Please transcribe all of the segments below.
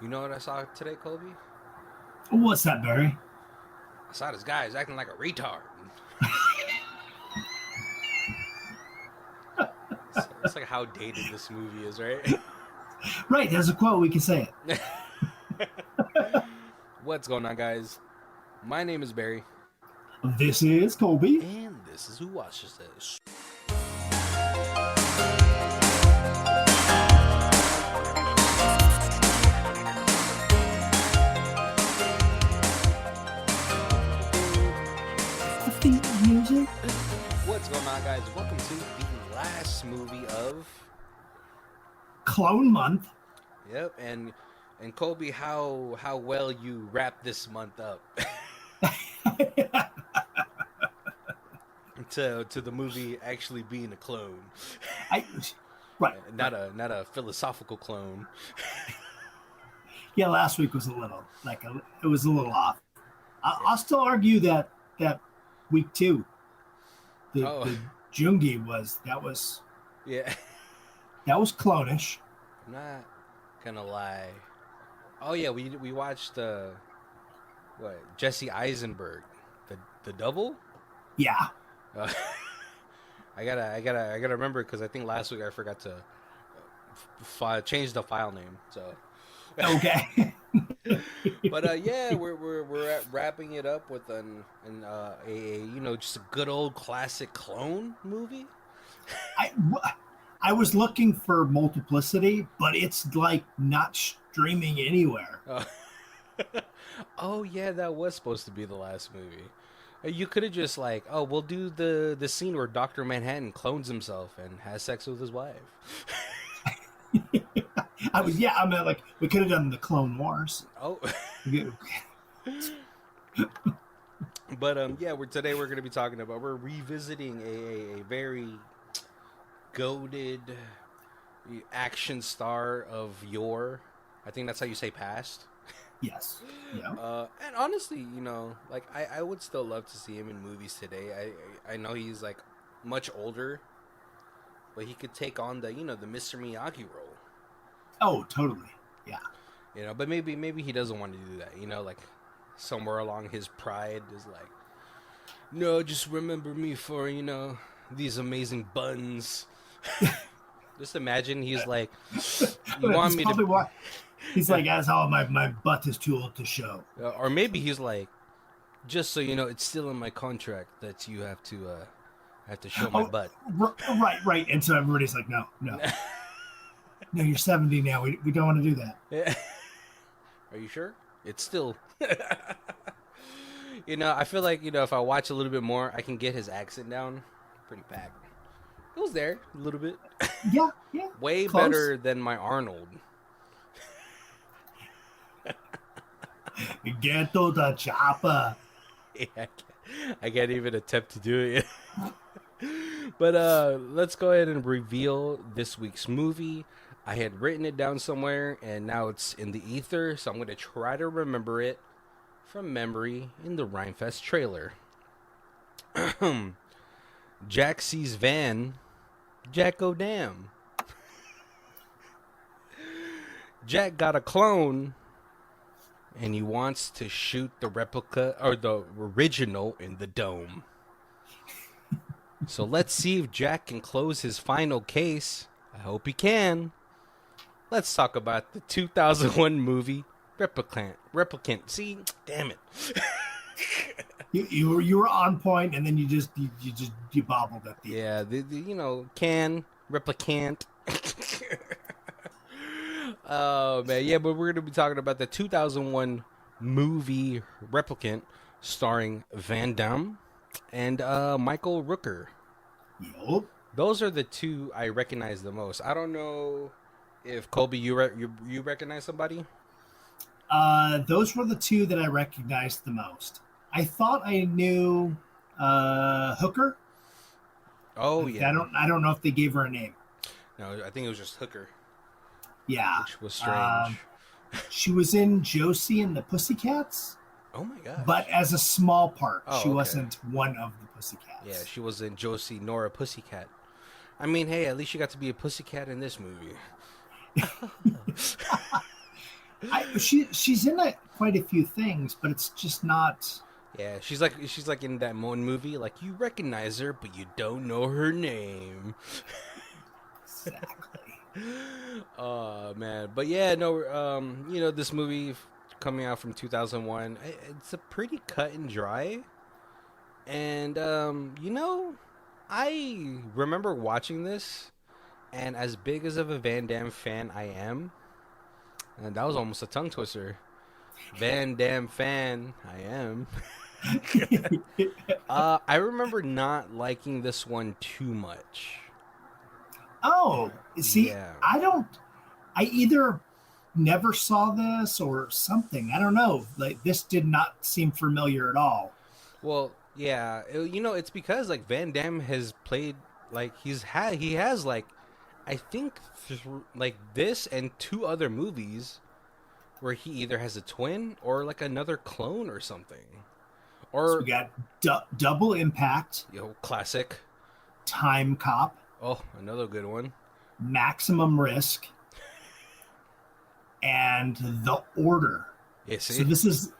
You know what I saw today, Colby? What's that, Barry? I saw this guy is acting like a retard. It's like how dated this movie is, right? Right, there's a quote. We can say it. What's going on, guys? My name is Barry, This is Colby. and this is Who Watches This. The theme music. What's going on, guys? Welcome to the last movie of. Clone Month. Yep, and Colby, how well you wrap this month up to the movie actually being a clone, I, right, not right. a philosophical clone. Yeah, last week was it was a little off. Yeah. I'll still argue that week two, the Oh, the Jungi yeah. that was clonish. I'm not gonna lie. Oh yeah, we watched what, Jesse Eisenberg, the double. Yeah. Uh, I gotta remember because I think last week I forgot to change the file name. So, Okay. but yeah, we're wrapping it up with a just a good old classic clone movie. I I was looking for multiplicity, but it's like not streaming anywhere. Uh, oh yeah, that was supposed to be the last movie. You could have just like, oh, we'll do the scene where Doctor Manhattan clones himself and has sex with his wife. I mean, like we could have done the Clone Wars. Oh, but yeah, we're gonna be talking about we're revisiting a very goaded action star of yore. I think that's how you say past. Yes. Yeah. And honestly, like I would still love to see him in movies today. I know he's like much older, but he could take on the Mr. Miyagi role. Oh, totally. Yeah. But maybe he doesn't want to do that. Like somewhere along his pride is like, no, just remember me for these amazing buns. Just imagine he's like, you want That's me probably to, why he's like, as how my butt is too old to show. or maybe he's like, just so you know, it's still in my contract that you have to show my Oh, butt. right. And so everybody's like, no, you're 70 now. We don't want to do that. Are you sure? It's still. I feel like if I watch a little bit more, I can get his accent down. Pretty packed. It was there a little bit. Yeah. Way Close. better than my Arnold. Get to the chopper. Yeah, I can't even attempt to do it. But let's go ahead and reveal this week's movie. I had written it down somewhere, and now it's in the ether, so I'm going to try to remember it from memory in the Rhymefest trailer. Jack sees Van. Jack go damn. Jack got a clone, and he wants to shoot the replica or the original in the dome. So let's see if Jack can close his final case. I hope he can. Let's talk about the 2001 movie Replicant. See, damn it. You were on point, and then you bobbled at the Yeah, can Replicant. Oh man, yeah, but we're gonna be talking about the 2001 movie Replicant, starring Van Damme and Michael Rooker. Yup. Those are the two I recognize the most. I don't know if Colby, you recognize somebody. Those were the two that I recognized the most. I thought I knew Hooker. Oh Like, yeah, I don't know if they gave her a name. no, I think it was just Hooker, Yeah. which was strange. She was in Josie and the Pussycats, Oh my gosh. but as a small part. Oh, She okay. wasn't one of the Pussycats. Yeah, she was in Josie Nora Pussycat. I mean, hey, at least you got to be a pussycat in this movie. She's in quite a few things, but it's just not Yeah, she's like in that one movie, like you recognize her, but you don't know her name. exactly. Oh man, but yeah, no, this movie coming out from 2001, it's a pretty cut and dry, and I remember watching this, and as big as of a Van Damme fan I am, and that was almost a tongue twister. Van Damme fan I am. I remember not liking this one too much. Oh, see, Yeah. I don't. I either never saw this or something. I don't know. Like this did not seem familiar at all. Well, yeah, it's because like Van Damme has played like he has like I think like this and two other movies where he either has a twin or like another clone or something. So Or we got Double Impact, classic. Time Cop, Oh, another good one. Maximum Risk, and The Order. Yeah, So see, this is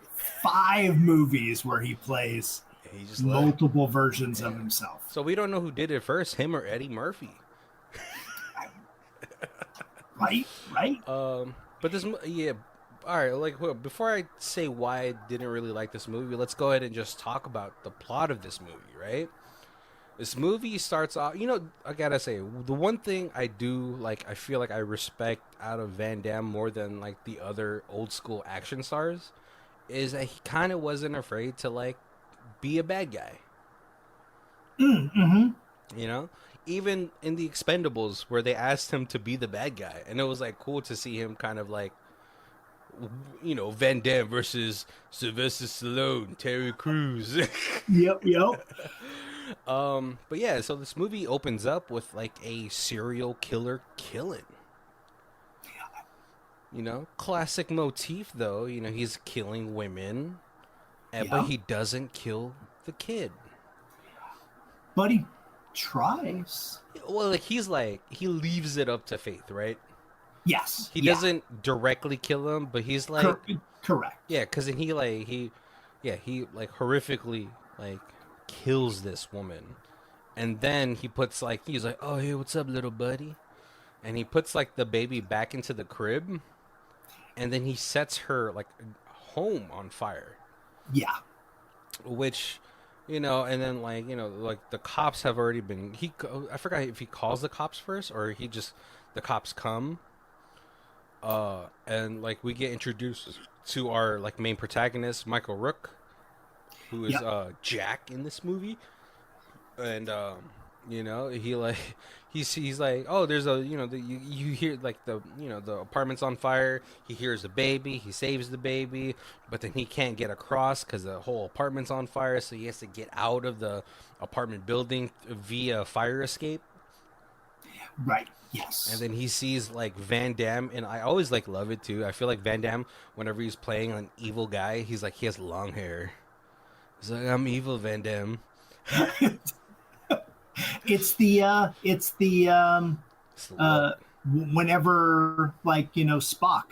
5 movies where he plays he just left. multiple versions of Yeah. himself. So we don't know who did it first, him or Eddie Murphy. Right, right. But yeah. All right, like before I say why I didn't really like this movie, let's go ahead and just talk about the plot of this movie, right? This movie starts off, I gotta say, the one thing I do, like, I feel like I respect out of Van Damme more than, like, the other old school action stars, is that he kind of wasn't afraid to, like, be a bad guy, Mm-hmm. you know? Even in the Expendables, where they asked him to be the bad guy, and it was, like, cool to see him kind of, like, Van Damme versus Sylvester Stallone, Terry Crews. Yep, yep. But yeah, so this movie opens up with like a serial killer killing. Classic motif though. He's killing women, but Yep. he doesn't kill the kid. But he tries. Well, he leaves it up to faith, right? Yes. He Yeah. doesn't directly kill him, but he's like, Cor- correct. yeah, because then he like horrifically like kills this woman, and then he's like, oh hey, what's up, little buddy? And he puts like the baby back into the crib, and then he sets her like home on fire, Yeah. which and then like the cops have already been I forgot if he calls the cops first or he just the cops come, and like we get introduced to our like main protagonist, Michael Rook, who is Yep. Jack in this movie. And he like he's like, oh, there's a you hear like the apartment's on fire. He hears the baby, he saves the baby, but then he can't get across because the whole apartment's on fire, so he has to get out of the apartment building via fire escape. Right. And Yes. then he sees like Van Damme, and I always like love it too. I feel like Van Damme, whenever he's playing an evil guy, he's like he has long hair. He's like, I'm evil, Van Damme. It's the It's the uh look. whenever Spock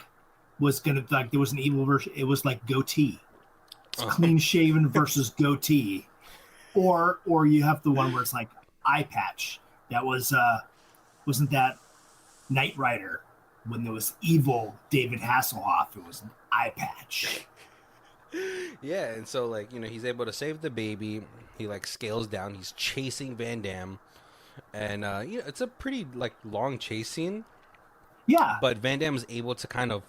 was gonna like there was an evil version. It was like goatee. It's Oh. clean shaven versus goatee, or you have the one where it's like eye patch. That was wasn't that Knight Rider when there was evil David Hasselhoff? It was an eye patch. Yeah, and so like he's able to save the baby. He like scales down. He's chasing Van Damme, and it's a pretty like long chase scene. Yeah. But Van Damme is able to kind of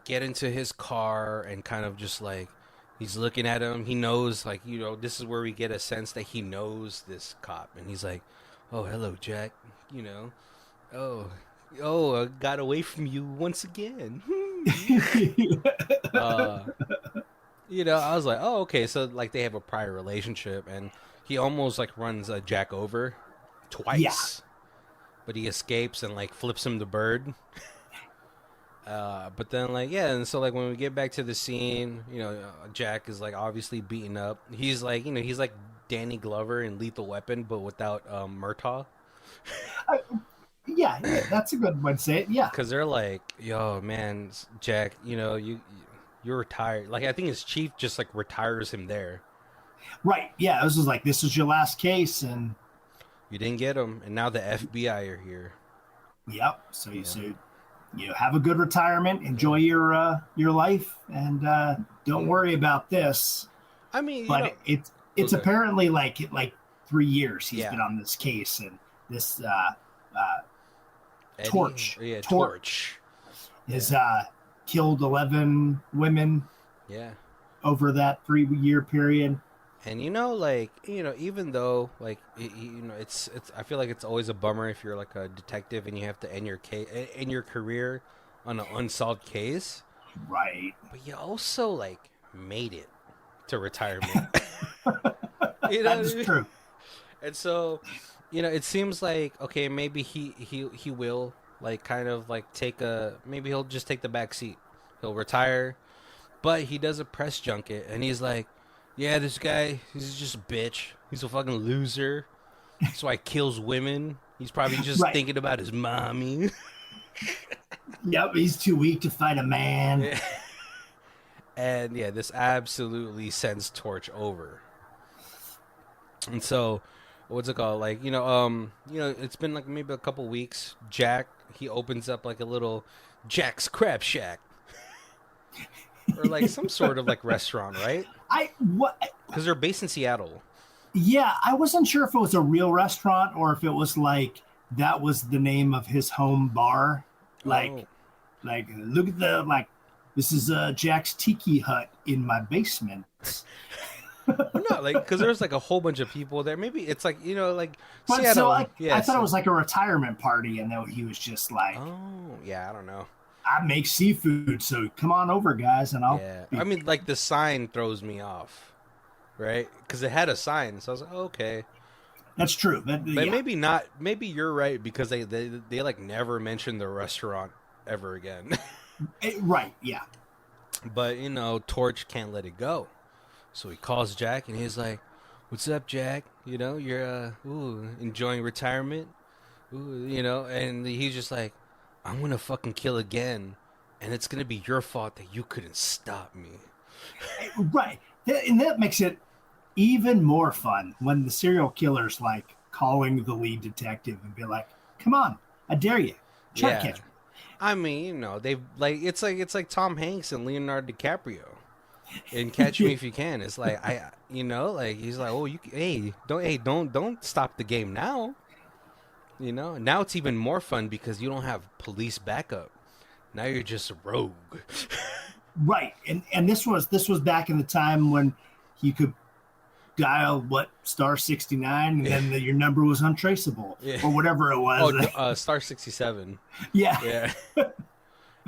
get into his car and kind of just like he's looking at him. He knows like this is where we get a sense that he knows this cop, and he's like, "Oh, hello, Jack." Oh, oh, I got away from you once again. uh, I was like, oh, okay, so like they have a prior relationship, and he almost like runs Jack over Yeah. twice, but he escapes and like flips him the bird. But then like yeah, and so like when we get back to the scene, Jack is like obviously beaten up. He's like Danny Glover in Lethal Weapon, but without Murtaugh. yeah, that's a good way to say it. Yeah, Because they're like, yo, man, Jack, you're retired. Like, I think his chief just like retires him there. right. Yeah, this was like this is your last case, and You didn't get him, and now the FBI are here. yep. So You you know, so you know, have a good retirement, enjoy yeah, your life, and don't yeah. worry about this. I mean, But it's okay, apparently like 3 years he's yeah, been on this case, and this Eddie, torch yeah, torch Torch, has yeah, killed 11 women yeah. over that 3 year period. And like even though like it's I feel like it's always a bummer if you're like a detective and you have to end your career on an unsolved case, Right. but you also like made it to retirement. You know That what I is mean? true. And so, it seems like okay, maybe he will like kind of like maybe he'll just take the back seat. He'll retire, but he does a press junket and he's like, "Yeah, this guy, he's just a bitch. He's a fucking loser. That's why he kills women. He's probably just Right. thinking about his mommy." Yep, he's too weak to fight a man. Yeah. And yeah, this absolutely sends Torch over. And so, what's it called? Like, it's been like maybe a couple weeks. Jack, he opens up like a little Jack's Crab Shack or like some sort of like restaurant, right? I what Because they're based in Seattle. Yeah, I wasn't sure if it was a real restaurant or if it was like that was the name of his home bar. Oh, Like look at the like this is Jack's Tiki Hut in my basement. well, no, like because there's like a whole bunch of people there. Maybe it's like like But so Seattle. I Yes. thought it was like a retirement party, and then he was just like, Oh, yeah. I don't know. "I make seafood, so come on over, guys, and I'll Yeah, I be." mean, like the sign throws me off, right? Because it had a sign, so I was like, okay. That's true. But Yeah, maybe not. Maybe you're right because they like never mentioned the restaurant ever again. right. Yeah, But Torch can't let it go, so he calls Jack and he's like, "What's up, Jack? You're enjoying retirement, and he's just like, I'm gonna fucking kill again, and it's gonna be your fault that you couldn't stop me." right. And that makes it even more fun when the serial killer's like calling the lead detective and be like, "Come on, I dare you, try to Yeah, catch me." I mean, they like it's like Tom Hanks and Leonardo DiCaprio in Catch Me If You Can. It's like like he's like, "Oh, don't stop the game now." Now it's even more fun because you don't have police backup. Now you're just a rogue. Right, and this was back in the time when you could dial what *69 and Yeah. then your number was untraceable Yeah. or whatever it Oh, was. Star 67. Yeah, Yeah.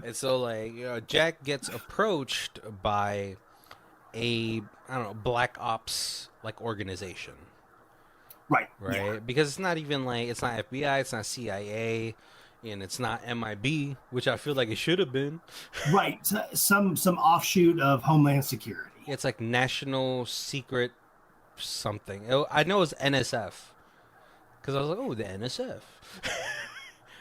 And so like, Jack gets approached by a I don't know, black ops like organization, right. Yeah, right? Because it's not even like it's not FBI, it's not CIA, and it's not MIB, which I feel like it should have been. right. So some offshoot of Homeland Security. It's like National Secret something. I know it's NSF because I was like, oh, the NSF.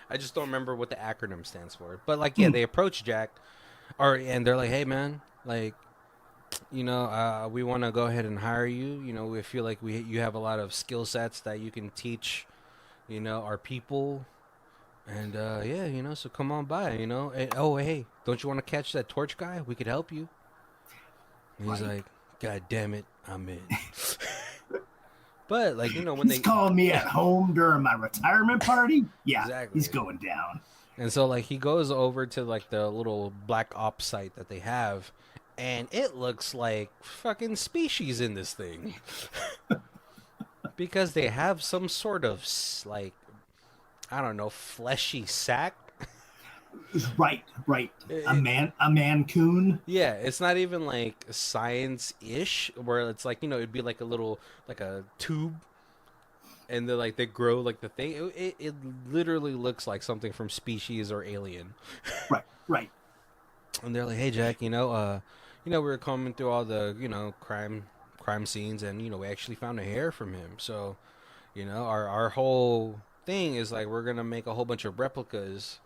I just don't remember what the acronym stands for. But like, yeah, Mm, they approach Jack, and they're like, hey, man, like, we want to go ahead and hire you. We feel like you have a lot of skill sets that you can teach, our people. And yeah, so come on by, And, oh, hey, don't you want to catch that torch guy? We could help you. And he's right. like, God damn it, I'm in. But like, when He's they calling me at home during my retirement party. Yeah, he's exactly. going down. And so like he goes over to like the little black ops site that they have, and it looks like fucking species in this thing. Because they have some sort of like I don't know, fleshy sack. Right, right. A It- man coon. yeah, it's not even like science-ish where it's like, it'd be like a little like a tube and they grow like the thing. It literally looks like something from Species or Alien. Right, right. And they're like, "Hey Jack, we were combing through all the, crime scenes and we actually found a hair from him. So, our whole thing is like we're gonna make a whole bunch of replicas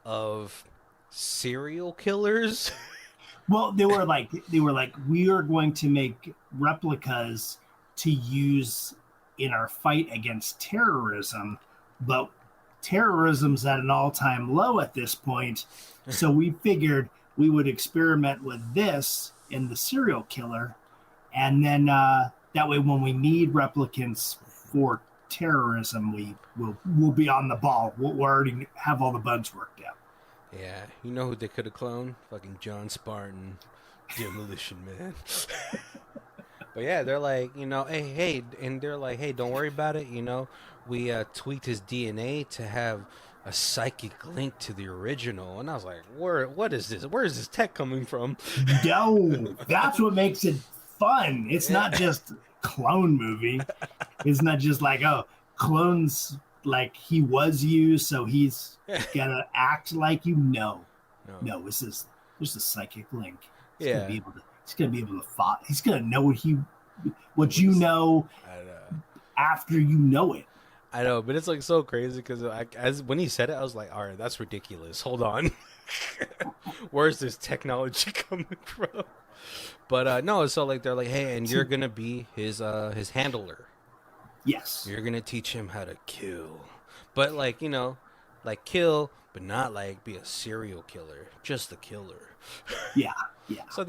of serial killers. Well, they were like we are going to make replicas to use in our fight against terrorism, but terrorism's at an all-time low at this point. So we figured we would experiment with this in the serial killer, and then that way, when we need replicants for terrorism, we'll be on the ball. We'll already have all the bugs worked out. Yeah, you know who they could have cloned? Fucking John Spartan, Demolition Man. But yeah, they're like, hey, and they're like, hey, don't worry about it. We tweaked his DNA to have a psychic link to the original. And I was like, what is this? Where is this tech coming from? No, that's what makes it fun. It's not just clone movie. It's not just like, oh, clones like he was you, so he's gotta act like you. No, this is there's a psychic link. He's gonna be able to. He's gonna be able to fight. He's gonna know what you know after you know it. I know, but it's like so crazy because as when he said it, I was like, all right, that's ridiculous. Hold on, where's this technology coming from? But no, so like they're like, hey, and you're gonna be his handler. Yes. You're gonna teach him how to kill, but like like kill, but not like be a serial killer, just a killer. Yeah. So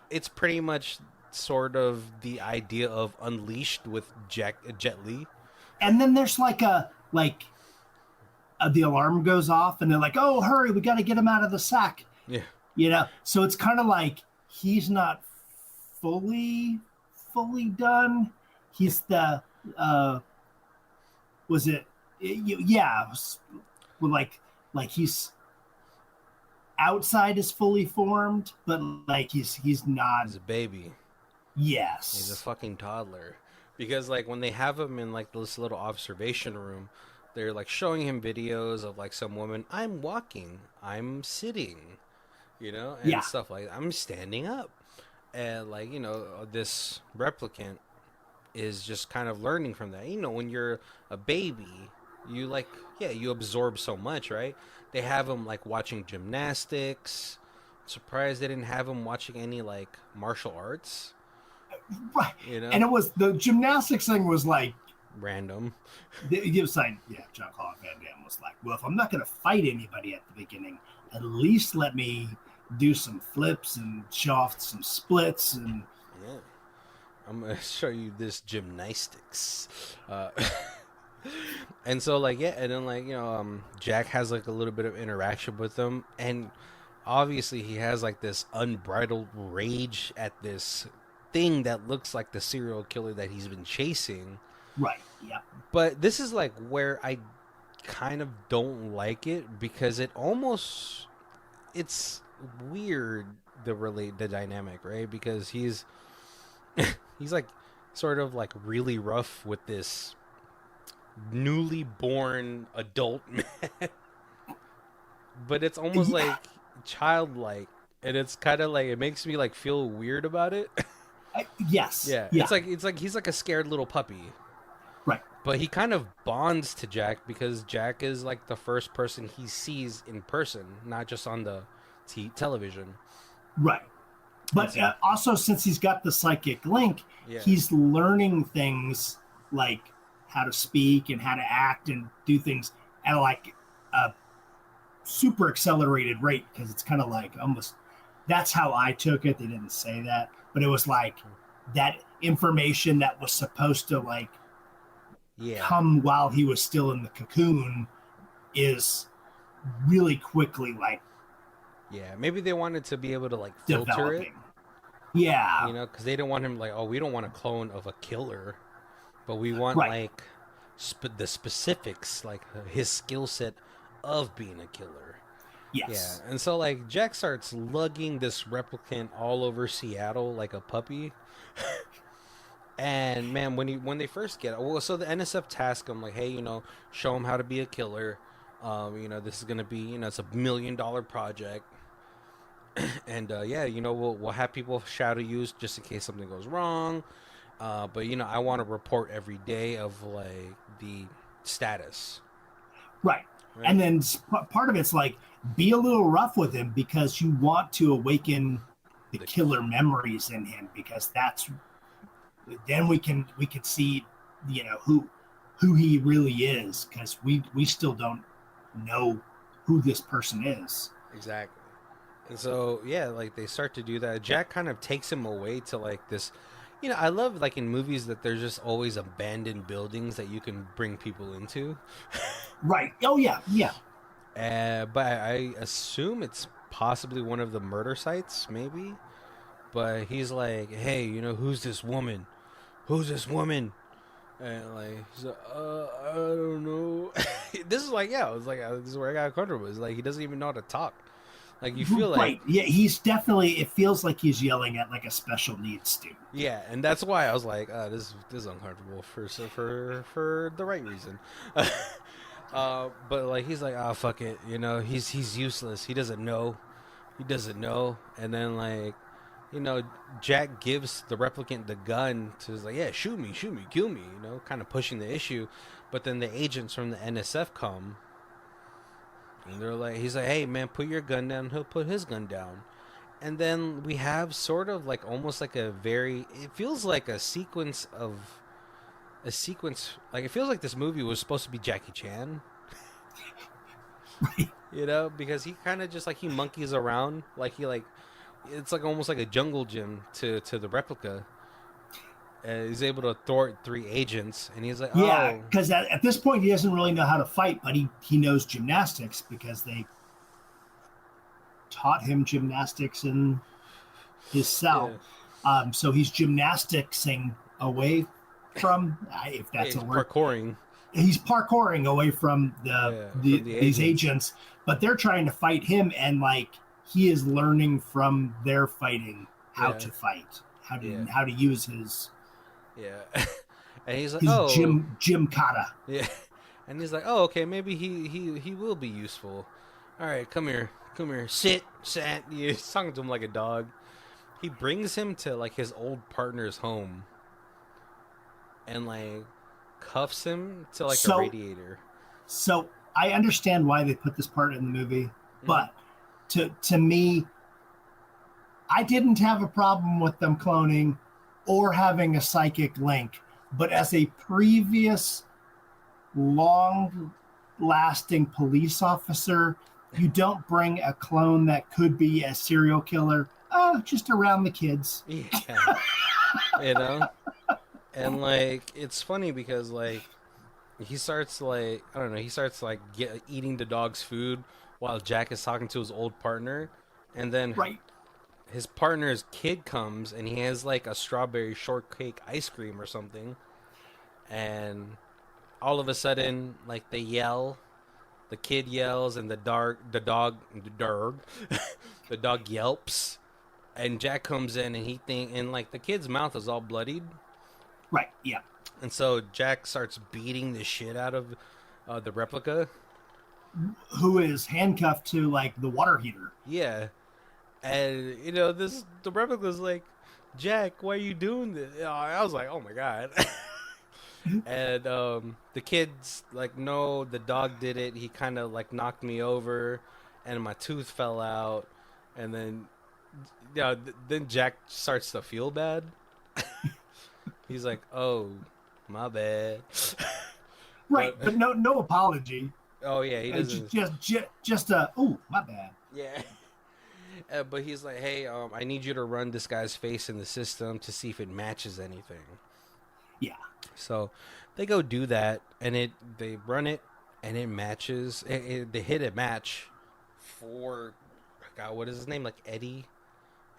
it's pretty much sort of the idea of Unleashed with Jet Li. And then there's the alarm goes off, and they're like, oh, hurry, we got to get him out of the sack. Yeah. So it's kind of like he's not fully done. He's the was it yeah, like he's outside is fully formed, but like he's not. He's a baby. Yes, he's a fucking toddler. Because like when they have him in like this little observation room, they're like showing him videos of like some woman. I'm walking. I'm sitting. And stuff like that. I'm standing up, and like this replicant is just kind of learning from that. When you're a baby, you you absorb so much, right? They have him like watching gymnastics. Surprised they didn't have him watching any like martial arts. Right. And it was the gymnastics thing was like random. John Claude Van Damme was like, well, if I'm not going to fight anybody at the beginning, at least let me do some flips and show off some splits and. Yeah. I'm gonna show you this gymnastics. And so like and then Jack has like a little bit of interaction with them, and obviously he has like this unbridled rage at this thing that looks like the serial killer that he's been chasing. Right. Yeah. But this is like where I kind of don't like it, because it's weird the dynamic, right? Because he's like sort of like really rough with this newly born adult man. But it's almost like childlike, and it's kind of like it makes me like feel weird about it. Yes. Yeah. It's like he's like a scared little puppy. Right. But he kind of bonds to Jack because Jack is like the first person he sees in person, not just on the television. Right. But also, since he's got the psychic link, he's learning things like how to speak and how to act and do things at like a super accelerated rate, because it's kind of like almost, that's how I took it. They didn't say that, but it was like that information that was supposed to like come while he was still in the cocoon is really quickly like. Yeah, maybe they wanted to be able to like filter developing. It. Yeah. Because they didn't want him like, oh, we don't want a clone of a killer, but we want like the specifics, like his skill set of being a killer. Yes. Yeah, and so like Jack starts lugging this replicant all over Seattle like a puppy. And man, when they first get so the NSF task him like, hey, show him how to be a killer. This is gonna be it's $1 million project. And we'll have people shadow use just in case something goes wrong. But I want to report every day of like the status. Right. Right? And then part of it's like be a little rough with him because you want to awaken the killer memories in him, because that's then we can see, who he really is, because we still don't know who this person is. Exactly. And so, yeah, like they start to do that. Jack kind of takes him away to like this. I love like in movies that there's just always abandoned buildings that you can bring people into. Right. Oh yeah, yeah. But I assume it's possibly one of the murder sites, maybe. But he's like, hey, who's this woman? Who's this woman? And like, he's like, I don't know. This is like, yeah, it's like, this is where I got comfortable. It's like, he doesn't even know how to talk. Like, you feel like, Right. Yeah, he's definitely, it feels like he's yelling at like a special needs student. yeah, and that's why I was like, this is uncomfortable for the right reason. But like, he's like, oh, fuck it. He's useless. He doesn't know. He doesn't know. And then like, you know, Jack gives the replicant the gun to like, yeah, shoot me, kill me, kind of pushing the issue. But then the agents from the NSF come, and they're like, he's like, hey man, put your gun down. He'll put his gun down. And then we have sort of like almost like it feels like like it feels like this movie was supposed to be Jackie Chan. Right. Because he kind of just like he monkeys around, like it's like almost like a jungle gym to the replica. He's able to thwart 3 agents, and he's like, Yeah, oh, because at this point he doesn't really know how to fight, but he knows gymnastics because they taught him gymnastics in his cell. yeah, So he's gymnasticsing away from, if that's he's a word. parkouring. He's parkouring away from From the these agents, but they're trying to fight him, and like he is learning from their fighting how to fight, how to use his And he's like, his oh, gym kata. yeah, and he's like, oh, okay, maybe he will be useful. All right, come here, sit. He's talking to him like a dog. He brings him to like his old partner's home, and like cuffs him to like a radiator. So I understand why they put this part in the movie, Mm-hmm. but to me, I didn't have a problem with them cloning or having a psychic link. But as a previous long lasting police officer, you don't bring a clone that could be a serial killer just around the kids. Yeah, and like it's funny because like he starts like I don't know, he starts like eating the dog's food while Jack is talking to his old partner, and then Right. his partner's kid comes and he has like a strawberry shortcake ice cream or something, and all of a sudden like they yell, the kid yells, and the dog the dog yelps, and Jack comes in and like the kid's mouth is all bloodied. Right. Yeah. And so Jack starts beating the shit out of the replica. Who is handcuffed to like the water heater. Yeah. And the replica's like, Jack, why are you doing this? I was like, oh my god. And the kid's like, no, the dog did it. He kind of like knocked me over, and my tooth fell out. And then, then Jack starts to feel bad. He's like, oh, my bad. Right, but no apology. Oh yeah, he doesn't. Just my bad. Yeah. But he's like, hey, I need you to run this guy's face in the system to see if it matches anything. Yeah. So they go do that, and they run it, and it matches. They hit a match for, God, what is his name? Like Eddie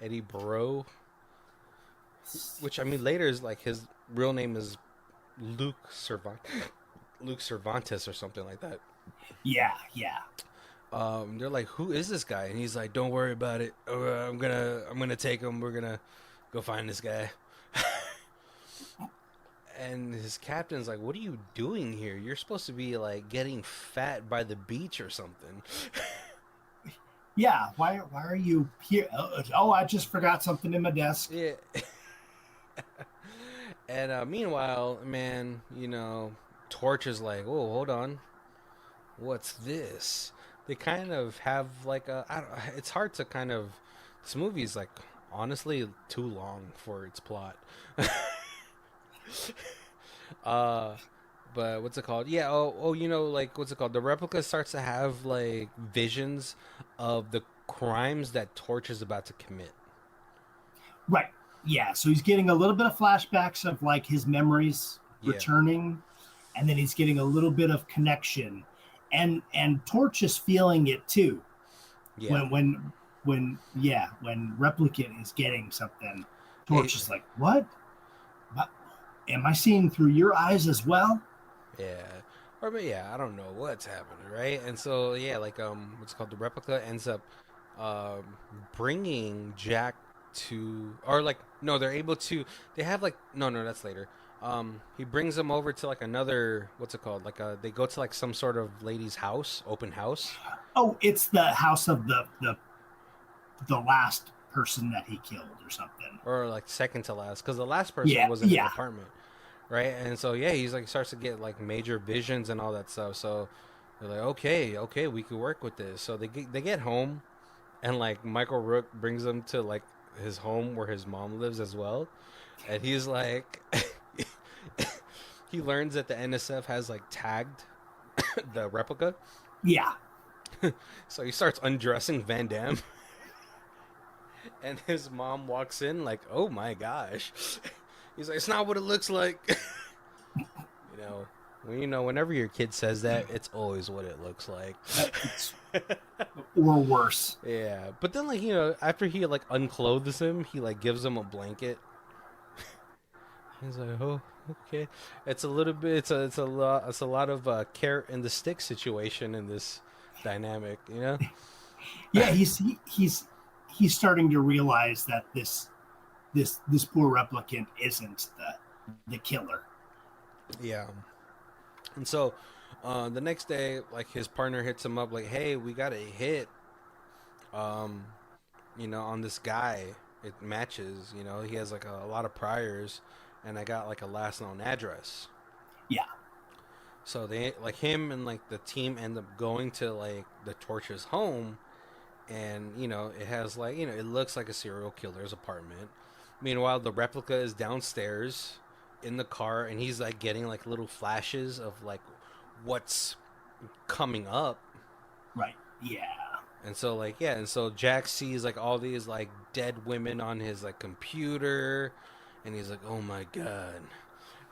Barrow. Which I mean, later is like his real name is Luke Cervantes or something like that. Yeah. They're like, who is this guy? And he's like, don't worry about it. I'm gonna take him. We're gonna go find this guy. And his captain's like, what are you doing here? You're supposed to be like getting fat by the beach or something. Yeah. Why are you here? Oh, I just forgot something in my desk. Yeah. And meanwhile, man, Torch is like, oh, hold on, what's this? They kind of have like a. I don't, it's hard to kind of. This movie is like honestly too long for its plot. uh, but what's it called? Yeah. Oh, like what's it called? The replica starts to have like visions of the crimes that Torch is about to commit. Right. Yeah. So he's getting a little bit of flashbacks of like his memories Yeah. returning, and then he's getting a little bit of connection, and Torch is feeling it too. Yeah. When Replicant is getting something, Yeah. Torch is like, what? Am I seeing through your eyes as well? Yeah. Or but yeah, I don't know what's happening, right? And so yeah, like what's it called? The replica ends up um bringing Jack to, or like no, they're able to, they have like no, that's later. He brings them over to like another, what's it called? Like they go to like some sort of lady's house, open house, Oh, it's the house of the last person that he killed or something. or like second to last, because the last person Yeah, was in his yeah, apartment, right? And so yeah, he's like starts to get like major visions and all that stuff. So they're like, okay, we could work with this. So they get home, and like Michael Rook brings them to like his home where his mom lives as well, and he's like, he learns that the NSF has like tagged the replica, yeah. so he starts undressing Van Damme, and his mom walks in like, oh my gosh, he's like, it's not what it looks like. you know whenever your kid says that, it's always what it looks like. It's, or worse. Yeah, but then like after he like unclothes him, he like gives him a blanket. He's like, oh, okay. It's a little bit. It's a lot of carrot and the stick situation in this dynamic. Yeah, he's starting to realize that this poor replicant isn't the killer. Yeah. And so, the next day, like his partner hits him up, like, hey, we got a hit. Um, on this guy. It matches. He has like a lot of priors, and I got like a last known address. Yeah, So they like him and like the team end up going to like the Torch's home, and it has like it looks like a serial killer's apartment. Meanwhile, the replica is downstairs in the car, and he's like getting like little flashes of like what's coming up. right. Yeah, And so like yeah, and so Jack sees like all these like dead women on his like computer, and he's like, oh my god.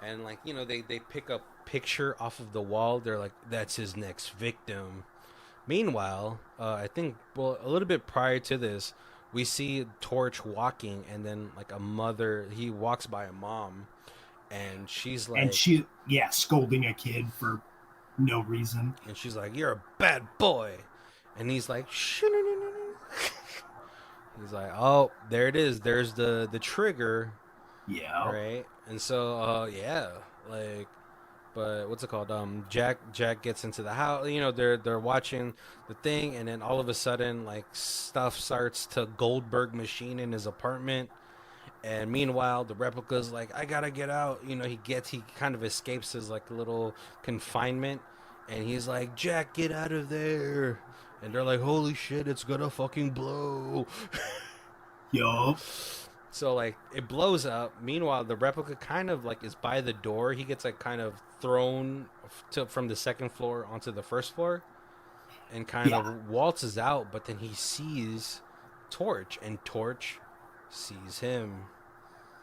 And like they pick a picture off of the wall. They're like, that's his next victim. Meanwhile, I think a little bit prior to this, we see Torch walking, and then like a mother, he walks by a mom, and she's and like, scolding a kid for no reason. and she's like, you're a bad boy. And he's like, shh. He's like, oh, there it is. There's the trigger, Yeah, right? And so, yeah, like, but what's it called? Jack gets into the house. They're watching the thing, and then all of a sudden, like, stuff starts to Goldberg machine in his apartment. And meanwhile, the replica's like, I gotta get out. He kind of escapes his like little confinement, and he's like, Jack, get out of there. And they're like, holy shit, it's gonna fucking blow. yup, So like it blows up. Meanwhile, the replica kind of like is by the door. He gets like kind of thrown from the second floor onto the first floor, and kind yeah, of waltzes out. But then he sees Torch, and Torch sees him,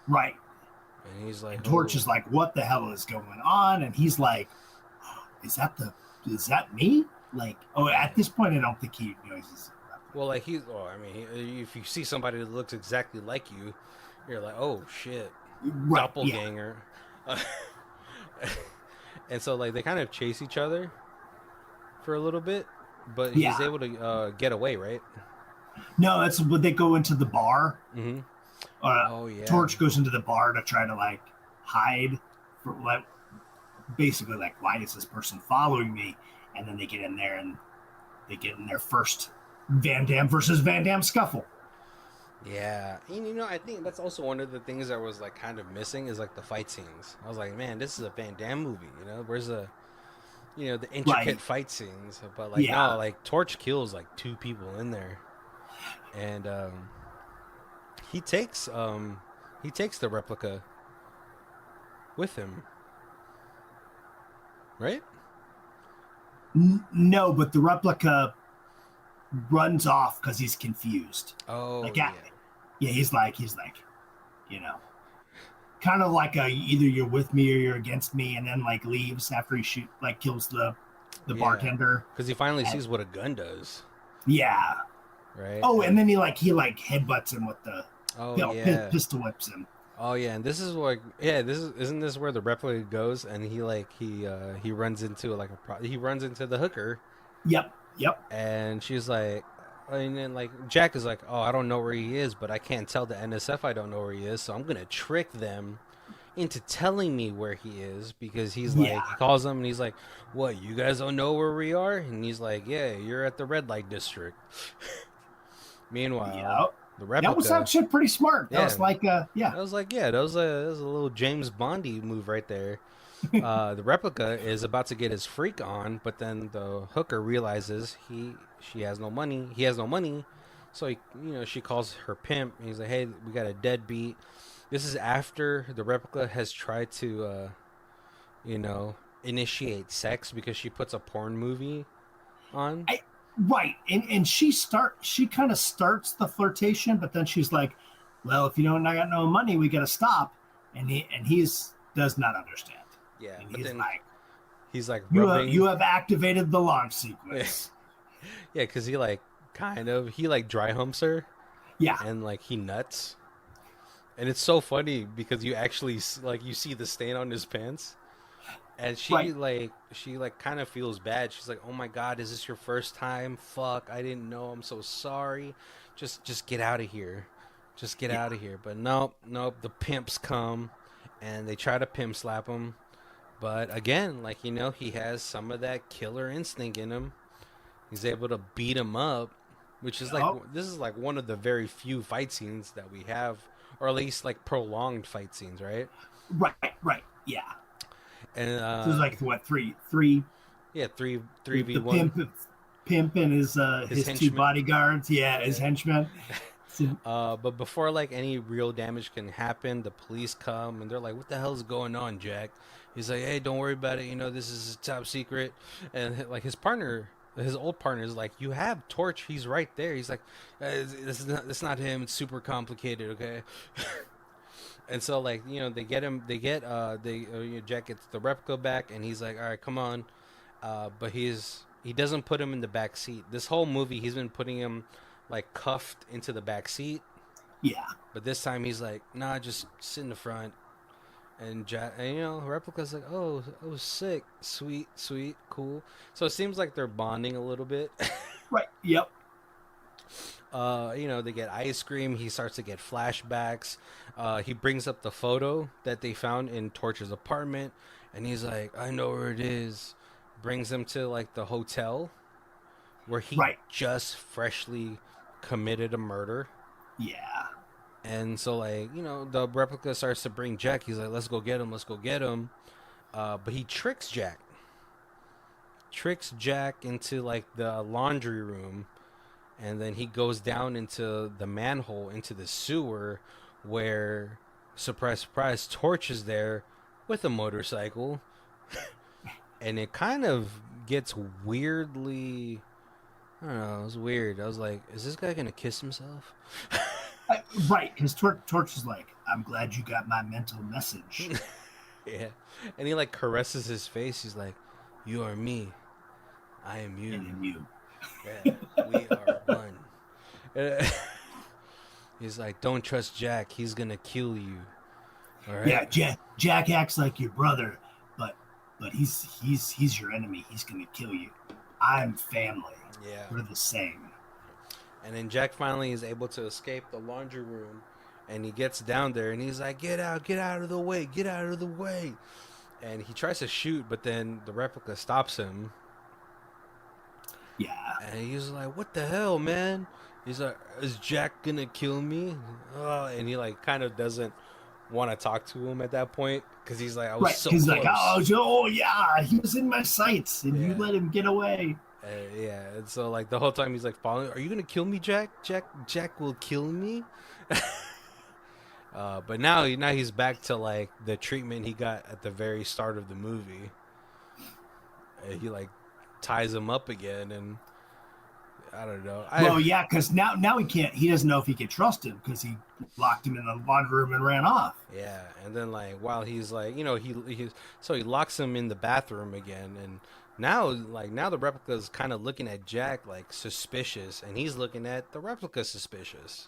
right. and he's like, And Torch "Oh, is like, what the hell is going on? And he's like, is that me? Like, oh, at this point, I don't think he knows he's a replicant. well, like he's. Oh, I mean, if you see somebody that looks exactly like you, you're like, oh shit, Right, yeah. doppelganger." Uh, and so like they kind of chase each other for a little bit, but he's Yeah. able to get away, right? No, that's when they go into the bar. Mm-hmm. Oh yeah. Torch goes into the bar to try to like hide for like basically like, why is this person following me? And then they get in there and they get in their first Van Damme versus Van Damme scuffle. Yeah, and, I think that's also one of the things that was like kind of missing is like the fight scenes. I was like, man, this is a Van Damme movie. Where's the intricate Right. fight scenes? But like, Yeah. no, like Torch kills like two people in there, and he takes um he takes the replica with him, right? No, but the replica runs off because he's confused. Oh Like, yeah, yeah, yeah, he's like, you know, kind of like a either you're with me or you're against me, and then like leaves after he kills the yeah, bartender. because he finally And sees what a gun does, yeah. right? Oh, and And then he headbutts him with the oh yeah, pistol whips him. oh yeah, and this is like yeah, this is isn't this where the replica goes? And he runs into like he runs into the hooker, Yep. Yep. and she's like, and then like Jack is like, oh, I don't know where he is, but I can't tell the NSF I don't know where he is, so I'm gonna trick them into telling me where he is because he's Yeah. like he calls them and he's like, what, you guys don't know where we are? And he's like, yeah, you're at the red light district. Meanwhile, Yep. the That was replica, actually pretty smart. That yeah, was like, yeah. I was like, yeah, that was a little James Bondy move right there. The replica is about to get his freak on, but then the hooker realizes she has no money. He has no money, so she calls her pimp. And he's like, hey, we got a deadbeat. This is after the replica has tried to, you know, initiate sex because she puts a porn movie on. Right. And she kind of starts the flirtation, but then she's like, well, if you don't I got no money, we gotta stop. And he's does not understand. Yeah, And but he's then like, he's like you rubbing. have activated the launch Yeah, sequence. because he like he like dry humps her Yeah. and like he nuts. And it's so funny because you actually like you see the stain on his pants, and Right. she like kind of feels bad. She's like, "Oh my God, is this your first time? Fuck, I didn't know. I'm so sorry. Just get out of here. Just get Yeah. out of here." But nope, nope. The pimps come, and they try to pimp slap him. But again, like he has some of that killer instinct in him. He's able to beat him up, which is like Yep. this is like one of the very few fight scenes that we have, or at least like prolonged fight scenes, right? Right. Right. Yeah. And So it's like what three yeah, three v the one. pimp and his His his two henchmen. bodyguards. Yeah, his Yeah. henchmen. So, But before like any real damage can happen, the police come and they're like, "What the hell is going on, Jack?" He's like, "Hey, don't worry about it. This is top secret." And like his partner, his old partner, is like, "You have Torch. He's right there." He's like, This is not him. It's super complicated, okay?" And so like they get him. They get Jack gets the replica back, and he's like, "All right, come on." But he doesn't put him in the back seat. This whole movie, he's been putting him like cuffed into the back seat, yeah. but this time he's like, nah, just sit in the front. And Jack, and, Replica's like, oh, sick, sweet, sweet, cool. So it seems like they're bonding a little bit. Right. Yep. They get ice cream. He starts to get flashbacks. He brings up the photo that they found in Torch's apartment, and he's like, I know where it is. Brings him to like the hotel where he Right. just freshly committed a murder. Yeah. And so, like, the replica starts to bring Jack. He's like, let's go get him, let's go get him. But he tricks Jack. Tricks Jack into, like, the laundry room. And then he goes down into the manhole, into the sewer, where, surprise, surprise, Torch is there with a motorcycle. And it kind of gets weirdly. I don't know, it was weird. I was like, is this guy going to kiss himself? Right. Because Torch is like, I'm glad you got my mental message. Yeah. And he like caresses his face. He's like, you are me. I am you. And then you. Yeah. We are one. Uh, He's like, don't trust Jack. He's going to kill you. All right. Yeah. Jack acts like your brother, but he's your enemy. He's gonna kill you. I'm family. Yeah. We're the same. And then Jack finally is able to escape the laundry room. And he gets down there and he's like, get out of the way, get out of the way. And he tries to shoot, but then the replica stops him. Yeah. And he's like, what the hell, man? He's like, is Jack gonna kill me? And he like kind of doesn't want to talk to him at that point because he's like, I was Right. so He's like, close. oh, yeah, he was in my sights and you Yeah. let him get away. Yeah, and so like the whole time he's like following. Are you gonna kill me, Jack? Jack will kill me. But now he's back to like the treatment he got at the very start of the movie. He like ties him up again, and I don't know. Well, yeah, because now he doesn't know if he can trust him because he locked him in the laundry room and ran off. Yeah, and then like while he's like, he locks him in the bathroom again, and now the replica's kind of looking at Jack like suspicious, and he's looking at the replica suspicious,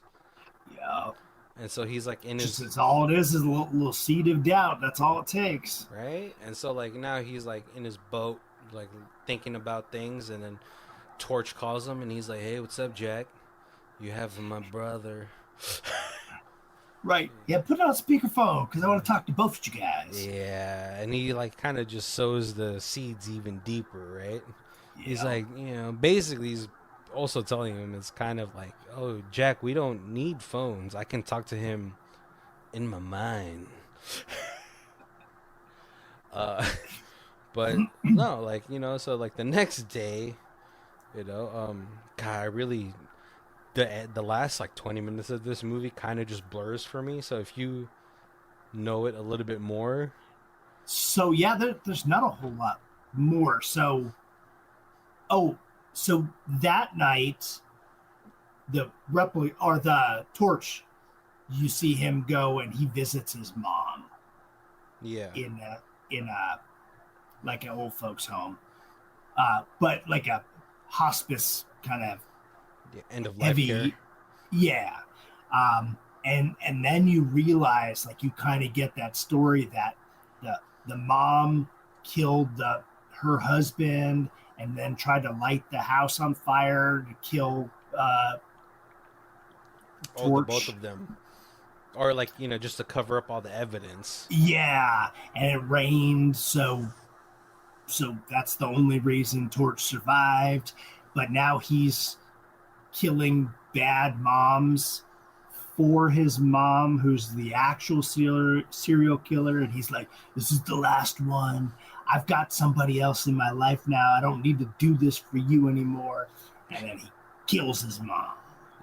Yeah. and so he's like in Just his it's all it is a little seed of doubt. That's all it takes. right, and so like now he's like in his boat, like thinking about things, and then Torch calls him, and he's like, "Hey, what's up, Jack? You have my brother." Right. Yeah, put it on speakerphone because I want to talk to both of you guys. Yeah, and he like kind of just sows the seeds even deeper, right? He's Yeah. like, basically he's also telling him it's kind of like, oh, Jack, we don't need phones. I can talk to him in my mind. uh, but no, like so like the next day, God, I really the last like 20 minutes of this movie kind of just blurs for me. So if you know it a little bit more. So yeah, there's not a whole lot more. Oh, so that night, the replica or the torch, you see him go and he visits his mom Yeah. in a like an old folks home, but like a hospice kind of Yeah, end of life care. heavy. Yeah. And then you realize, like, you kind of get that story that the mom killed her husband and then tried to light the house on fire to kill Oh, the both Torch. of them. Or like, just to cover up all the evidence. Yeah, and it rained, so that's the only reason Torch survived. But now he's killing bad moms for his mom, who's the actual serial killer. And he's like, this is the last one. I've got somebody else in my life now. I don't need to do this for you anymore. And then he kills his mom.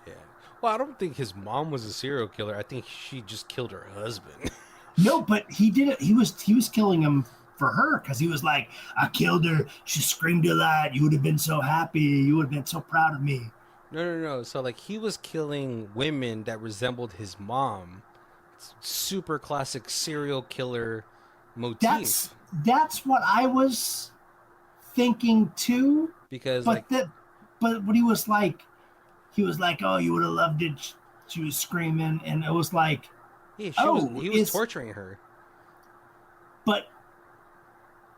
Yeah. Well, I don't think his mom was a serial killer. I think she just killed her husband. No, but he did it. He was killing him for her because he was like, I killed her. She screamed a lot. You would have been so happy. You would have been so proud of me. No. So like he was killing women that resembled his mom. Super classic serial killer motif. That's what I was thinking too. Because But like but what he was like, oh, you would have loved it. She was screaming, and it was like, yeah, oh, he was torturing her. But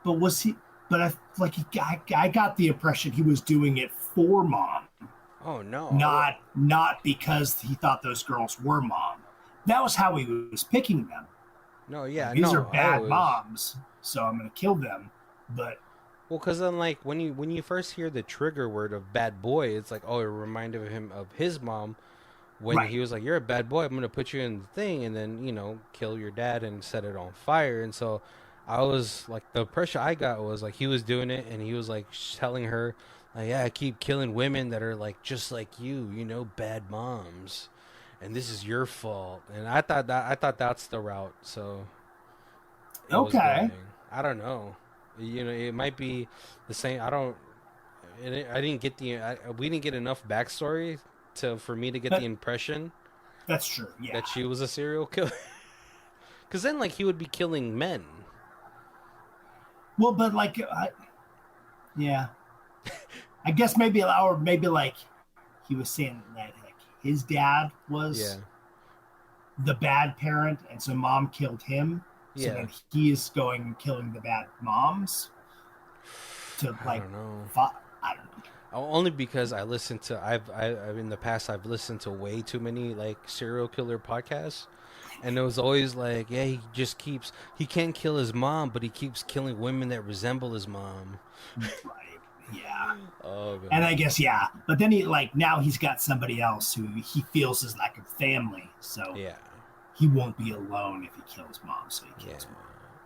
was he? But I got the impression he was doing it for mom. Oh no. Not because he thought those girls were mom. That was how he was picking them. No, yeah, These no. are bad moms, so I'm gonna kill them. But Well, because then, like, when you first hear the trigger word of bad boy, it's like, oh, it reminded him of his mom when right, he was like, you're a bad boy, I'm going to put you in the thing, and then, kill your dad and set it on fire. And so I was, like, the pressure I got was, like, he was doing it, and he was, like, telling her, like, yeah, I keep killing women that are, like, just like you, bad moms. And this is your fault. And I thought that's the route, so it was okay. going. I don't know. It might be the same. I don't. I didn't get we didn't get enough backstory for me to get the impression That's true. Yeah. that she was a serial killer. Because then, like, he would be killing men. Well, but like, yeah. I guess maybe like he was saying that like his dad was the bad parent, and so mom killed him. So then he is going and killing the bad moms to like. I don't know. I don't know. Only because I listened to I've in the past I've listened to way too many like serial killer podcasts, and it was always like, yeah, he can't kill his mom, but he keeps killing women that resemble his mom. Right. Yeah. Oh And man. I guess, yeah. But then now he's got somebody else who he feels is like a family. So Yeah. he won't be alone if he kills mom. So he Yeah. kills mom.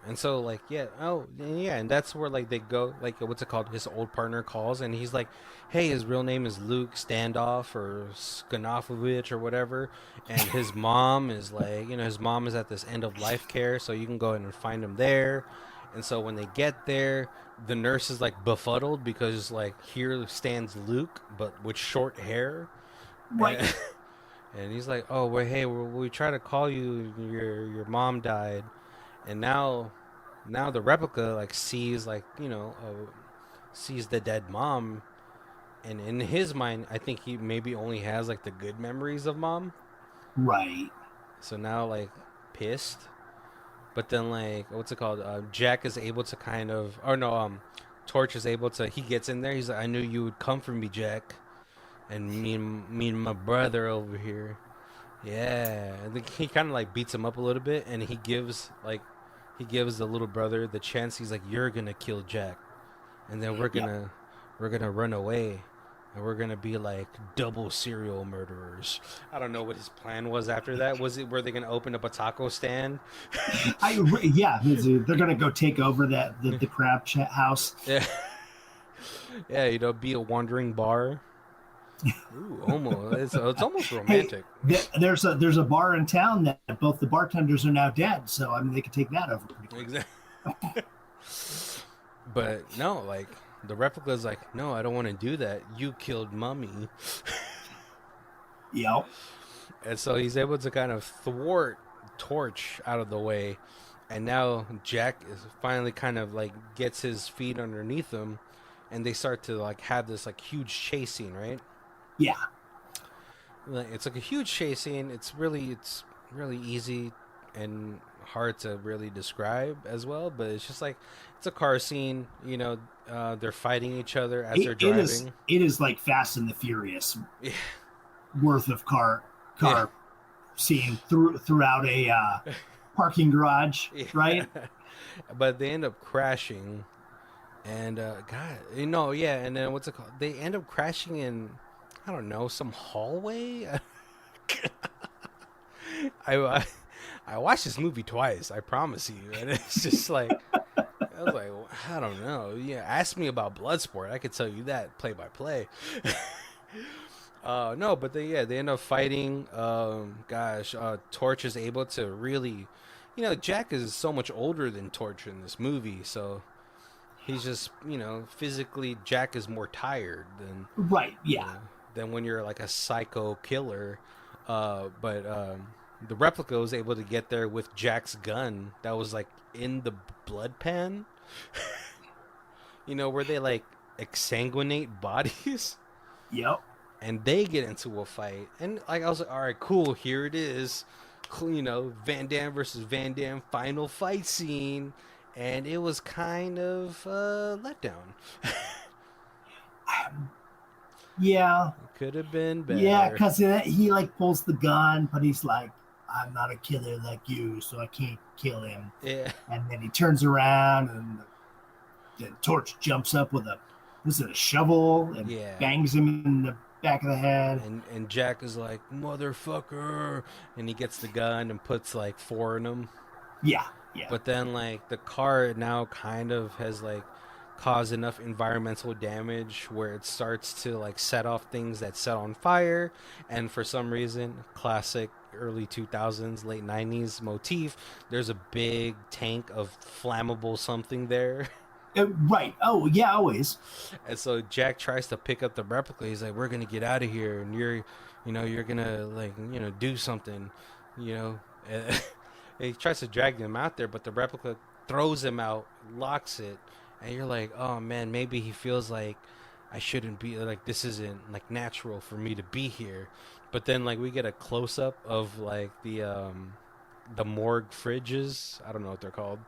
And so like yeah, oh yeah, and that's where like they go like what's it called? His old partner calls and he's like, "Hey, his real name is Luke Standoff or Skanofovich or whatever." And his mom is like, his mom is at this end of life care, so you can go ahead and find him there. And so when they get there, the nurse is like befuddled because like here stands Luke but with short hair. Right. And and he's like, "Oh, well, hey, we tried to call you. Your mom died." And now the replica like sees like sees the dead mom, and in his mind I think he maybe only has like the good memories of mom. Right. So now like pissed, but then like what's it called, Jack is able to kind of, or no, Torch is able to, he gets in there, he's like, "I knew you would come for me, Jack, and me and my brother over here." Yeah, I think he kind of like beats him up a little bit, and he gives the little brother the chance. He's like, "You're gonna kill Jack, and then Yep. we're gonna run away, and we're gonna be like double serial murderers." I don't know what his plan was after that. Was it, were they gonna open up a taco stand? Yeah, they're gonna go take over the crab house. Yeah, yeah, be a wandering bar. Ooh, almost. It's almost Hey, romantic. there's a bar in town that both the bartenders are now dead. So I mean, they could take that over pretty quickly. Exactly. But no, like the replica's like, "No, I don't want to do that. You killed Mummy." Yep. And so he's able to kind of thwart Torch out of the way. And now Jack is finally kind of like gets his feet underneath him, and they start to like have this like huge chase scene, right? Yeah. Like, it's like a huge chase scene. It's really easy and hard to really describe as well, but it's just like it's a car scene. They're fighting each other as they're driving. It is like Fast and the Furious Yeah, worth of car yeah, car scene throughout a parking garage, yeah. right? But they end up crashing, and God, yeah. And then what's it called? They end up crashing in, I don't know, some hallway. I I watched this movie twice. I promise you, and it's just like I was like, I don't know. Yeah, ask me about Bloodsport. I could tell you that play by play. No, but they end up fighting. Gosh, Torch is able to really, Jack is so much older than Torch in this movie, so he's just, physically Jack is more tired than, Right. you Yeah. know, than when you're like a psycho killer. But the replica was able to get there with Jack's gun that was like in the blood pan. Where they like exsanguinate bodies. Yep. And they get into a fight. And like I was like, all right, cool, here it is. Cool, Van Damme versus Van Damme final fight scene. And it was kind of letdown. Yeah. It could have been Yeah. better. Because he like pulls the gun, but he's like, "I'm not a killer like you, so I can't kill him." Yeah. And then he turns around, and the Torch jumps up with a shovel and Yeah. bangs him in the back of the head. And Jack is like, "Motherfucker." And he gets the gun and puts like four in him. Yeah. Yeah. But then like the car now kind of has like caused enough environmental damage where it starts to like set off things that set on fire, and for some reason, classic early 2000s late 90s motif, there's a big tank of flammable something there. Right. Oh, yeah. Always. And so Jack tries to pick up the replica. He's like, "We're gonna get out of here, and you're gonna like, do something, you know." And he tries to drag them out there, but the replica throws him out, locks it, and you're like, "Oh man, maybe he feels like I shouldn't be like this isn't like natural for me to be here." But then like we get a close up of like the morgue fridges. I don't know what they're called.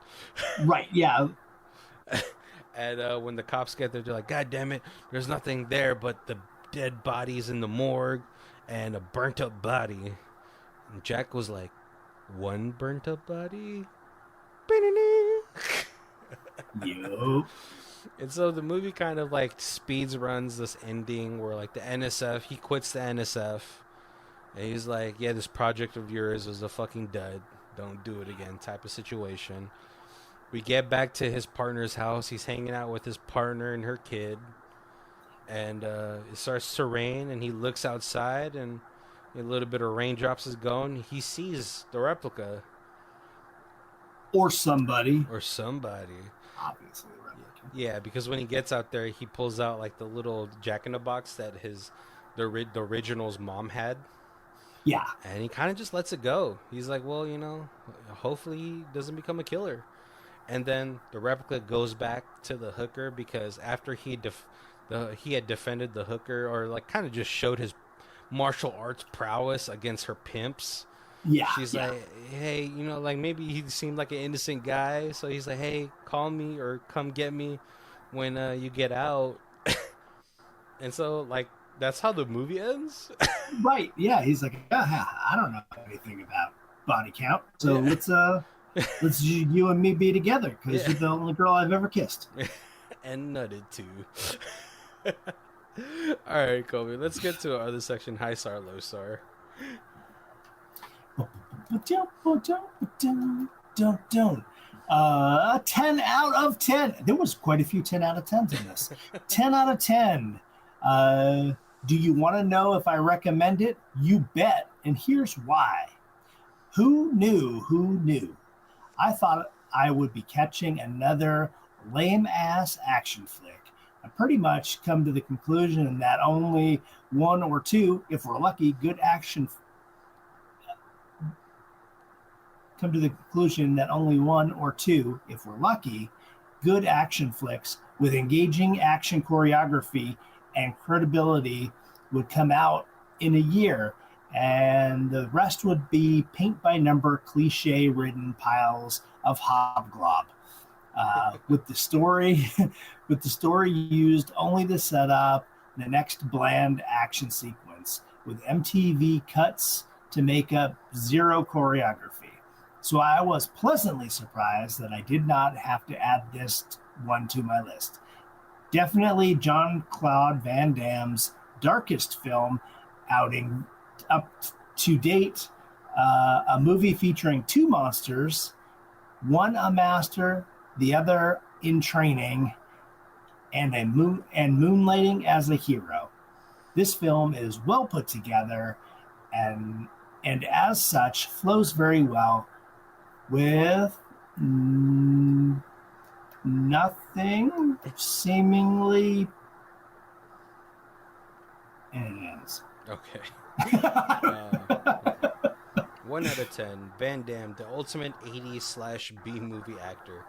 Right. Yeah. And when the cops get there, they're like, "God damn it, there's nothing there but the dead bodies in the morgue and a burnt up body." And Jack was like, "One burnt up body?" Yup. And so the movie kind of like speeds runs this ending where like the NSF, he quits the NSF, and he's like, yeah, this project of yours is a fucking dud. Don't do it again, type of situation. We get back to his partner's house. He's hanging out with his partner and her kid, and it starts to rain. And he looks outside, and a little bit of raindrops is going. He sees the replica Or somebody. or somebody. Obviously, the replicant. Yeah, because when he gets out there, he pulls out like the little Jack in the Box that the original's mom had, Yeah. and he kind of just lets it go. He's like, well, hopefully he doesn't become a killer. And then the replica goes back to the hooker because after he had defended the hooker, or like kind of just showed his martial arts prowess against her pimps. Yeah. She's like, hey, like maybe he seemed like an innocent guy, so he's like, hey, call me or come get me when you get out. And so like that's how the movie ends. Right. Yeah. He's like, I don't know anything about body count, so let's you and me be together because you're the only girl I've ever kissed. And nutted too. All right, Kobe. Let's get to our other section. High star, low star. 10 out of 10. There was quite a few 10 out of 10s in this. 10 out of 10. Do you want to know if I recommend it? You bet. And here's why. Who knew? Who knew? I thought I would be catching another lame-ass action flick. I pretty much come to the conclusion that only one or two, if we're lucky, good action come to the conclusion that only one or two, if we're lucky, good action flicks with engaging action choreography and credibility would come out in a year, and the rest would be paint by number cliche-ridden piles of hobgob. With the story used only to set up the next bland action sequence, with MTV cuts to make up zero choreography. So I was pleasantly surprised that I did not have to add this one to my list. Definitely Jean-Claude Van Damme's darkest film outing up to date, a movie featuring two monsters, one a master, the other in training, and moonlighting as a hero. This film is well put together and as such flows very well with nothing seemingly. And it ends. Okay. 1 out of 10. Van Damme, the ultimate 80s/B movie actor.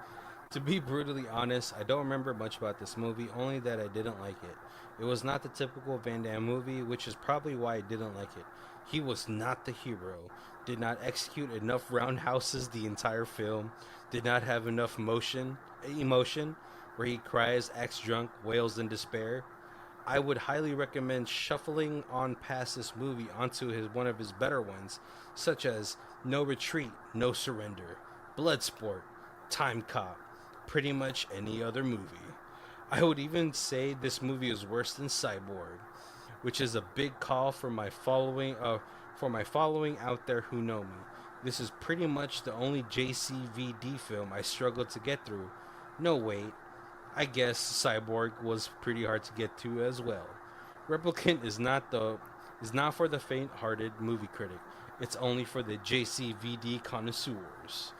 To be brutally honest, I don't remember much about this movie, only that I didn't like it. It was not the typical Van Damme movie, which is probably why I didn't like it. He was not the hero, did not execute enough roundhouses the entire film, did not have enough emotion, where he cries, acts drunk, wails in despair. I would highly recommend shuffling on past this movie onto one of his better ones, such as No Retreat, No Surrender, Bloodsport, Time Cop, pretty much any other movie. I would even say this movie is worse than Cyborg, which is a big call for my following out there who know me. This is pretty much the only JCVD film I struggled to get through. No wait, I guess Cyborg was pretty hard to get to as well. Replicant is not for the faint-hearted movie critic. It's only for the JCVD connoisseurs.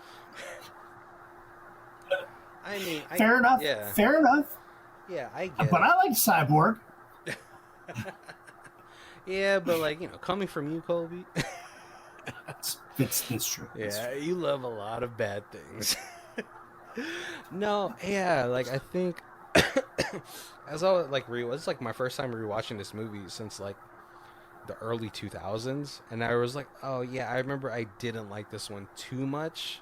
I mean, fair enough. Yeah. Fair enough. Yeah, I get but it. I like Cyborg. Yeah, but coming from you, Colby. It's true. Yeah, you love a lot of bad things. No, yeah, I think as I was it's my first time rewatching this movie since the early 2000s, and I was like, oh yeah, I remember I didn't like this one too much.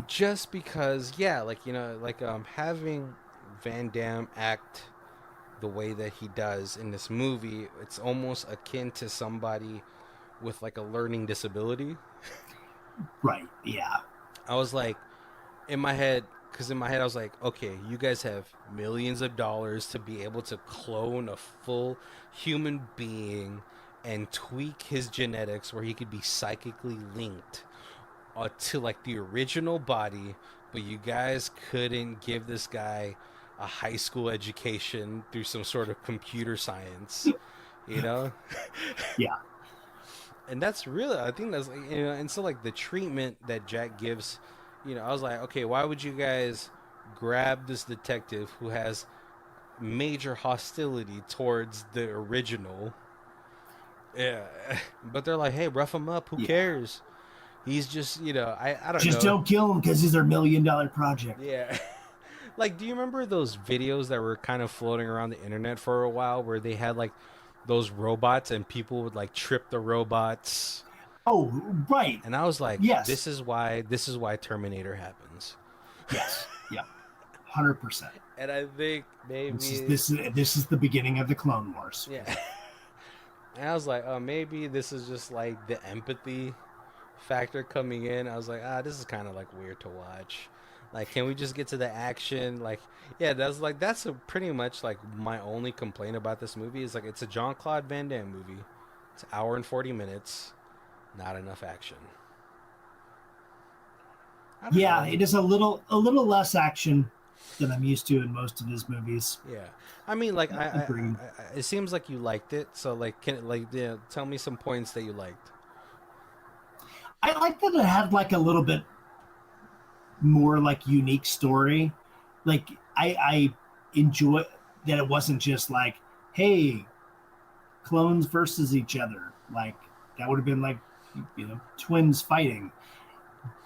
Just because, having Van Damme act the way that he does in this movie, it's almost akin to somebody with a learning disability. Right, yeah. I was like, in my head, because in my head I was like, okay, you guys have millions of dollars to be able to clone a full human being and tweak his genetics where he could be psychically linked to like the original body, but you guys couldn't give this guy a high school education through some sort of computer science, you know? Yeah. And that's really, I think that's like, and so like the treatment that Jack gives, I was like, okay, why would you guys grab this detective who has major hostility towards the original? Yeah, but they're like, hey, rough him up. Who Yeah. cares? He's just, I don't Just know. don't kill him because he's our $1 million project. Yeah. Like, do you remember those videos that were kind of floating around the internet for a while where they had like those robots and people would like trip the robots? Oh, right. And I was like, Yes. this is why Terminator happens. Yes. Yeah. 100%. And I think maybe this is the beginning of the Clone Wars. Yeah. And I was like, oh, maybe this is just like the empathy factor coming in. I was like, this is kind of like weird to watch. Like, can we just get to the action? Like, yeah, that's pretty much like my only complaint about this movie is like it's a Jean-Claude Van Damme movie. It's an hour and 40 minutes. Not enough action. Yeah, it is a little less action than I'm used to in most of his movies. Yeah, I mean, like, I it seems like you liked it. So, like, tell me some points that you liked. I like that it had like a little bit more like unique story. Like, I enjoy that it wasn't just like, hey, clones versus each other. Like, that would have been like, twins fighting.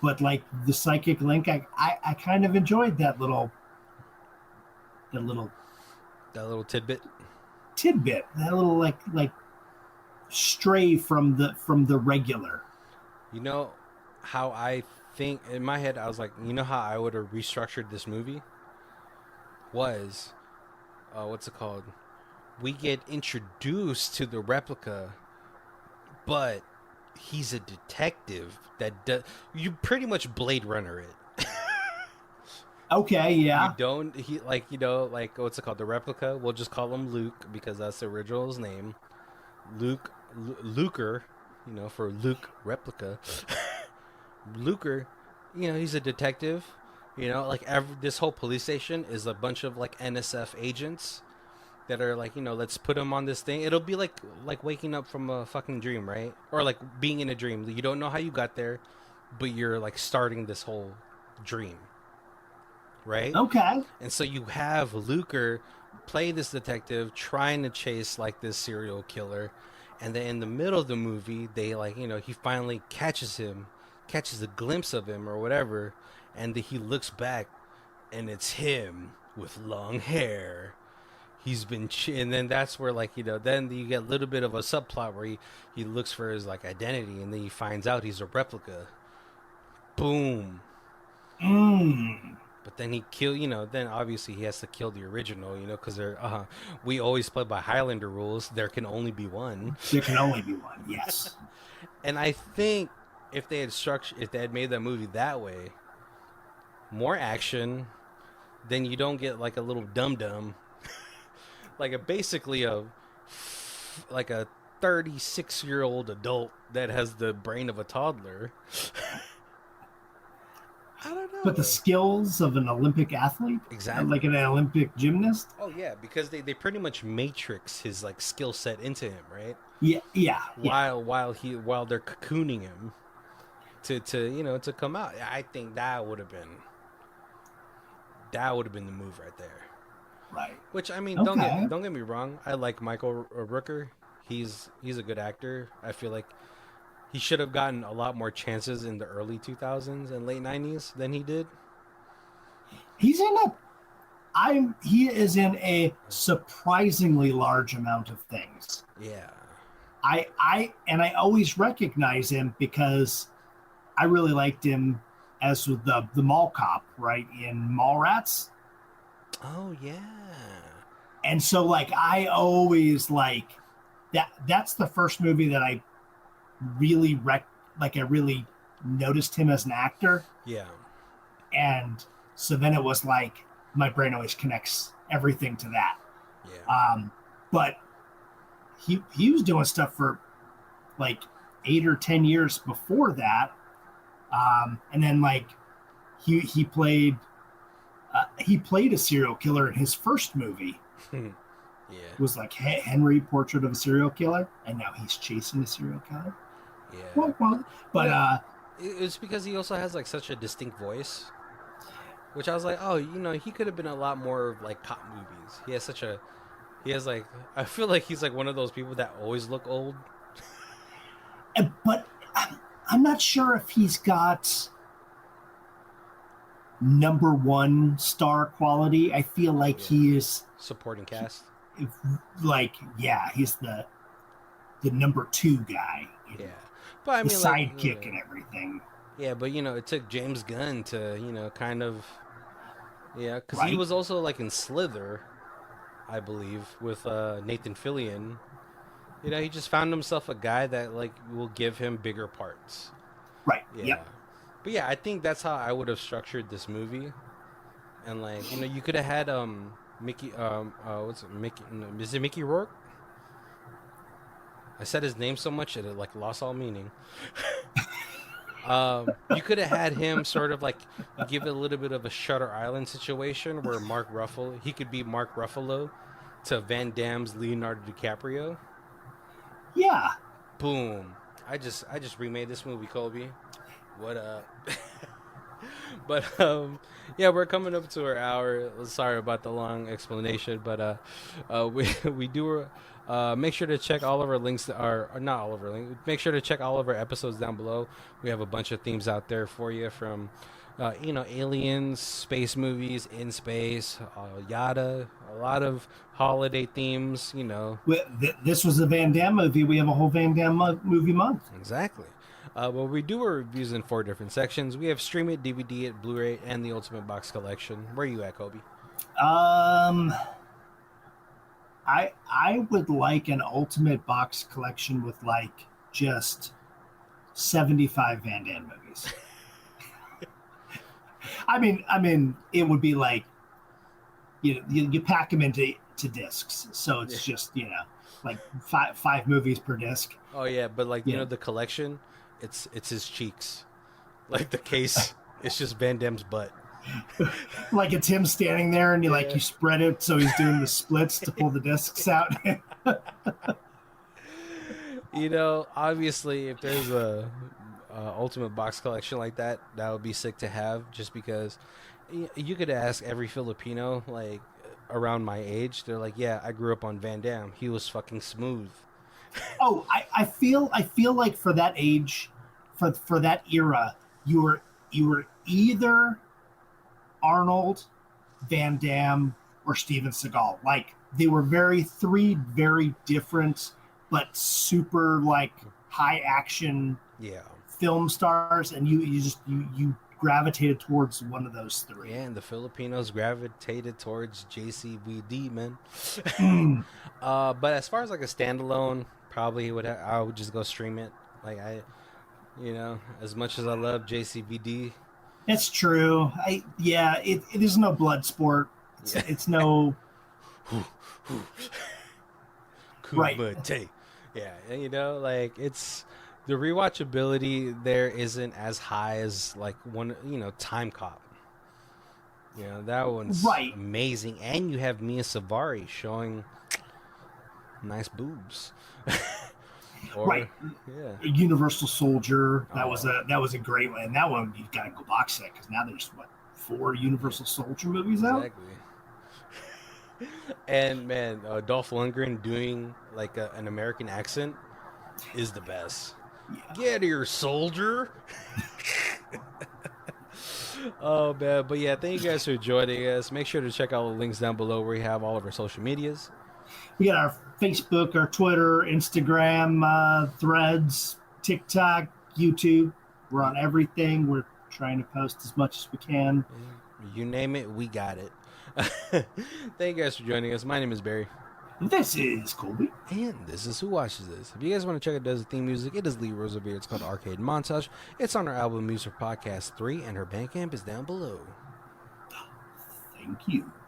But like the psychic link, I kind of enjoyed that little tidbit, that little like stray from the regular. You know how I think in my head I was like, how I would have restructured this movie was, what's it called? We get introduced to the replica, but he's a detective that does. You pretty much Blade Runner it. Okay, yeah. You don't. He like what's it called? The replica. We'll just call him Luke because that's the original's name. Luker, for Luke Replica. Luker, he's a detective. Like this whole police station is a bunch of like NSF agents that are like, let's put him on this thing. It'll be like waking up from a fucking dream, right? Or like being in a dream. You don't know how you got there, but you're like starting this whole dream, right? Okay. And so you have Luker play this detective trying to chase like this serial killer, and then in the middle of the movie, they like, he finally catches a glimpse of him or whatever, and he looks back, and it's him with long hair. He's been and then that's where like then you get a little bit of a subplot where he looks for his like identity, and then he finds out he's a replica. Boom. But then he then obviously he has to kill the original, because they're we always play by Highlander rules. There can only be one. There can only be one. Yes. And I think if they had made that movie that way, more action, then you don't get like a little dum-dum. Like basically a 36-year-old adult that has the brain of a toddler. I don't know. But the skills of an Olympic athlete? Exactly. Like an Olympic gymnast? Oh yeah, because they pretty much matrix his like skill set into him, right? Yeah. While they're cocooning him to come out. I think that would have been the move right there. Right. Which, I mean, okay. don't get me wrong. I like Michael Rooker. He's a good actor. I feel like he should have gotten a lot more chances in the early 2000s and late 90s than he did. He is in a surprisingly large amount of things. Yeah. I always recognize him because I really liked him as the mall cop, right, in Mallrats. Oh yeah. And so like I always like that's the first movie that I really I really noticed him as an actor. Yeah. And So then it was like my brain always connects everything to that. Yeah. But he was doing stuff for like 8 or 10 years before that, and then like he played a serial killer in his first movie. Yeah. It was like Henry, Portrait of a Serial Killer, and now he's chasing a serial killer. Yeah. But it's because he also has like such a distinct voice, which I was like, oh, he could have been a lot more of like cop movies. He has like, I feel like he's like one of those people that always look old. but I'm not sure if he's got number one star quality. I feel like he is supporting cast. Like, yeah, he's the number two guy. Yeah, but I mean, the sidekick and everything. Yeah, but it took James Gunn to kind of, because Right? he was also like in Slither, I believe, with Nathan Fillion. He just found himself a guy that like will give him bigger parts. Right. Yeah. Yep. But yeah, I think that's how I would have structured this movie. And like, you could have had Mickey what's it, Mickey, is it Mickey Rourke? I said his name so much that it like lost all meaning. You could have had him sort of like give it a little bit of a Shutter Island situation where he could be Mark Ruffalo to Van Damme's Leonardo DiCaprio. Yeah. Boom. I just remade this movie, Colby. What up? But yeah, we're coming up to our hour. Sorry about the long explanation, but we do make sure to check all of our links that are not all of our links. Make sure to check all of our episodes down below. We have a bunch of themes out there for you, from aliens, space movies, in space, yada, a lot of holiday themes. This was a Van Damme movie. We have a whole Van Damme movie month. Exactly. Well, we do our reviews in 4 different sections. We have Stream It, DVD It, Blu-ray, and the Ultimate Box Collection. Where are you at, Kobe? I would like an Ultimate Box Collection with like just 75 Van Damme movies. I mean, it would be like you pack them into discs, so it's just like five movies per disc. Oh yeah, but like the collection, it's his cheeks, like the case. It's just Van Damme's butt. Like it's him standing there, and you spread it so he's doing the splits to pull the discs out. Obviously, if there's a Ultimate Box Collection like that, that would be sick to have. Just because you could ask every Filipino like around my age, they're like, yeah, I grew up on Van Damme. He was fucking smooth. Oh, I feel like for that age, for that era, you were either Arnold, Van Damme, or Steven Seagal. Like they were three very different but super like high action film stars, and you gravitated towards one of those three. Yeah, and the Filipinos gravitated towards JCVD, man. But as far as like a standalone, probably I would just go Stream It. Like as much as I love JCVD. It's true. It is no blood sport. It's no right. Yeah, like it's the rewatchability there isn't as high as like one, Time Cop. That one's amazing, and you have Mia Savari showing nice boobs. Right. Yeah. Universal Soldier. That was a great one, and that one you've got to go box set because now there's 4 Universal Soldier movies out. Exactly. And man, Dolph Lundgren doing like an American accent is the best. Yeah. Get here, soldier. Oh man, but yeah, thank you guys for joining us. Make sure to check out the links down below where we have all of our social medias. We got our Facebook, our Twitter, Instagram, Threads, TikTok, YouTube. We're on everything. We're trying to post as much as we can. You name it, we got it. Thank you guys for joining us. My name is Barry. This is Colby. And this is Who Watches This. If you guys want to check out the theme music, it is Lee Rosevere. It's called Arcade Montage. It's on her album Music Podcast 3, and her Bandcamp is down below. Thank you.